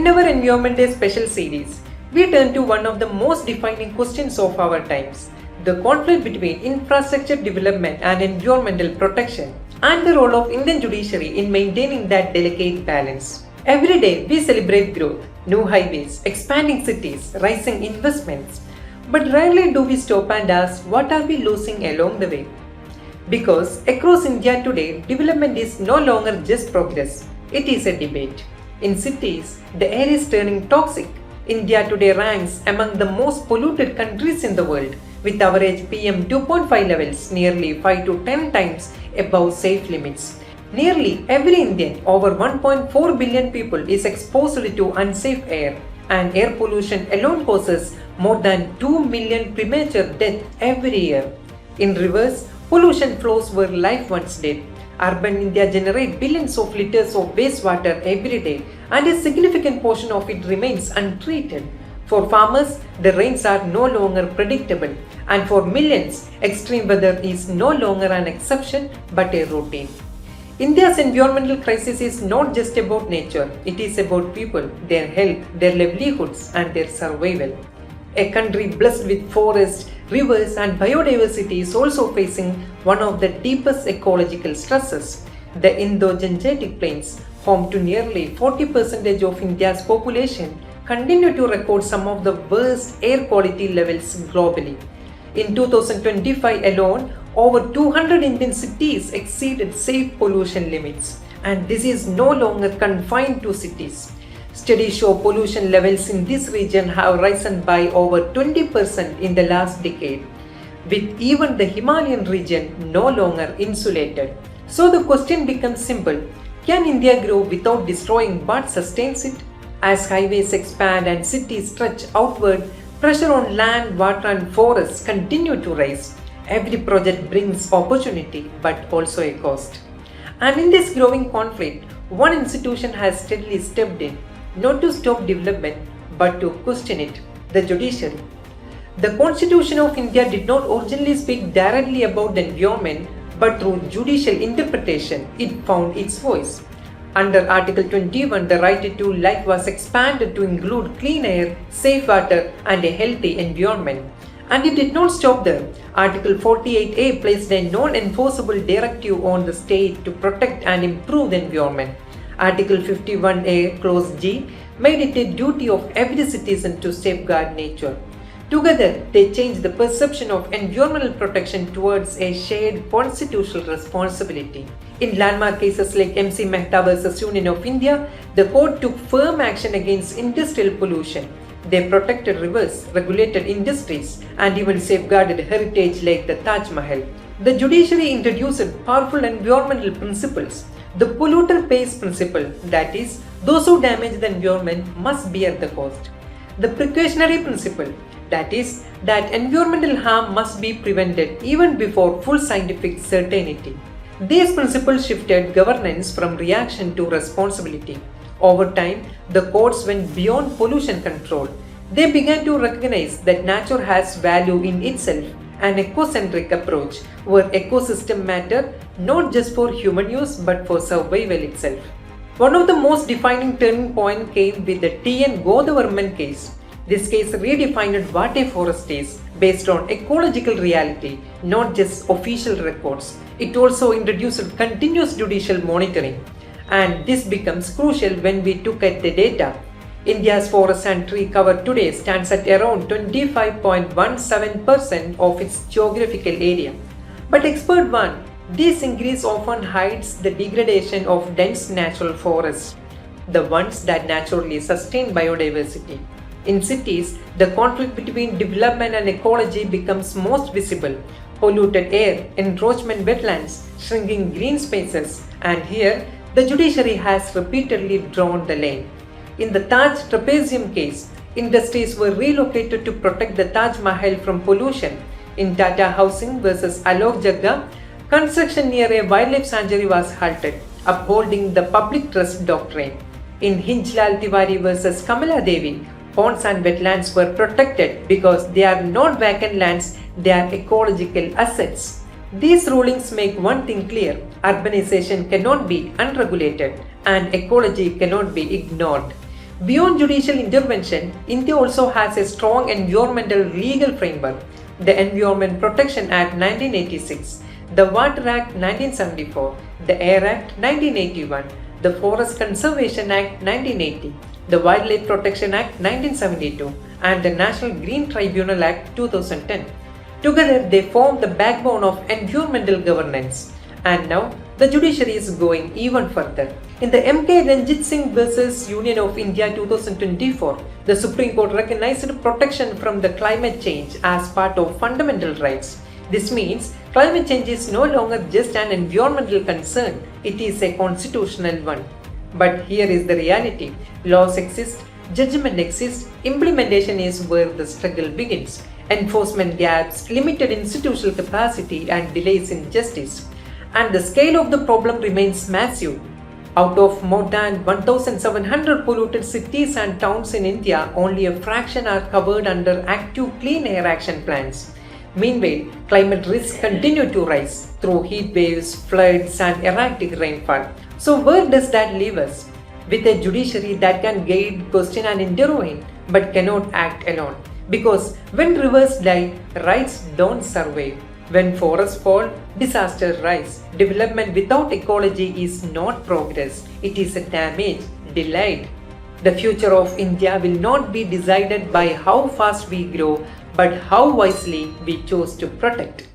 In our Environment Day special series, we turn to one of the most defining questions of our times, the conflict between infrastructure development and environmental protection, and the role of Indian judiciary in maintaining that delicate balance. Every day we celebrate growth, new highways, expanding cities, rising investments, but rarely do we stop and ask what are we losing along the way. Because across India today, development is no longer just progress, it is a debate. In cities, the air is turning toxic. India today ranks among the most polluted countries in the world, with average PM 2.5 levels nearly 5 to 10 times above safe limits. Nearly every Indian, over 1.4 billion people, is exposed to unsafe air, and air pollution alone causes more than 2 million premature deaths every year. In rivers, pollution flows where life once did. Urban India generates billions of liters of wastewater every day, and a significant portion of it remains untreated. For farmers, the rains are no longer predictable, and for millions, extreme weather is no longer an exception but a routine. India's environmental crisis is not just about nature, it is about people, their health, their livelihoods, and their survival. A country blessed with forests, rivers, and biodiversity is also facing one of the deepest ecological stresses. The Indo-Gangetic plains, home to nearly 40% of India's population, continue to record some of the worst air quality levels globally. In 2025 alone, over 200 Indian cities exceeded safe pollution limits, and this is no longer confined to cities. Studies show pollution levels in this region have risen by over 20% in the last decade, with even the Himalayan region no longer insulated. So the question becomes simple: can India grow without destroying what sustains it? As highways expand and cities stretch outward, pressure on land, water, and forests continue to rise. Every project brings opportunity but also a cost. And in this growing conflict, one institution has steadily stepped in, not to stop development but to question it: the judiciary. The Constitution of India did not originally speak directly about the environment, but through judicial interpretation it found its voice. Under Article 21, the right to life was expanded to include clean air, safe water, and a healthy environment. And it did not stop there. Article 48A placed a non-enforceable directive on the state to protect and improve the environment. Article 51A clause G made it a duty of every citizen to safeguard nature. Together, they changed the perception of environmental protection towards a shared constitutional responsibility. In landmark cases like MC Mehta vs. Union of India, the court took firm action against industrial pollution. They protected rivers, regulated industries, and even safeguarded heritage like the Taj Mahal. The judiciary introduced powerful environmental principles. The polluter pays principle, that is, those who damage the environment must bear the cost. The precautionary principle, that is, that environmental harm must be prevented even before full scientific certainty. These principles shifted governance from reaction to responsibility. Over time, the courts went beyond pollution control. They began to recognize that nature has value in itself, an ecocentric approach where ecosystems matter not just for human use but for survival itself. One of the most defining turning points came with the T.N. Godavarman case. This case redefined what a forest is based on ecological reality, not just official records. It also introduced continuous judicial monitoring. And this becomes crucial when we look at the data. India's forest and tree cover today stands at around 25.17% of its geographical area. But experts warn, this increase often hides the degradation of dense natural forests, the ones that naturally sustain biodiversity. In cities, the conflict between development and ecology becomes most visible. Polluted air, encroachment wetlands, shrinking green spaces, and here, the judiciary has repeatedly drawn the line. In the Taj Trapezium case, industries were relocated to protect the Taj Mahal from pollution. In Tata Housing vs. Alok Jagga, construction near a wildlife sanctuary was halted, upholding the public trust doctrine. In Hinjlal Tiwari vs. Kamala Devi, ponds and wetlands were protected because they are not vacant lands, they are ecological assets. These rulings make one thing clear: urbanization cannot be unregulated and ecology cannot be ignored. Beyond judicial intervention, India also has a strong environmental legal framework. The Environment Protection Act 1986, the Water Act 1974, the Air Act 1981, the Forest Conservation Act 1980, the Wildlife Protection Act 1972, and the National Green Tribunal Act 2010. Together, they form the backbone of environmental governance. And now, the judiciary is going even further. In the M.K. Ranjit Singh vs. Union of India 2024, the Supreme Court recognized protection from the climate change as part of fundamental rights. This means climate change is no longer just an environmental concern, it is a constitutional one. But here is the reality. Laws exist, judgment exists, implementation is where the struggle begins. Enforcement gaps, limited institutional capacity, and delays in justice. And the scale of the problem remains massive. Out of more than 1,700 polluted cities and towns in India, only a fraction are covered under active clean air action plans. Meanwhile, climate risks continue to rise through heat waves, floods, and erratic rainfall. So where does that leave us? With a judiciary that can guide, question, and intervene, but cannot act alone. Because when rivers die, rights don't survive. When forests fall, disasters rise. Development without ecology is not progress, it is a damage, delayed. The future of India will not be decided by how fast we grow, but how wisely we choose to protect.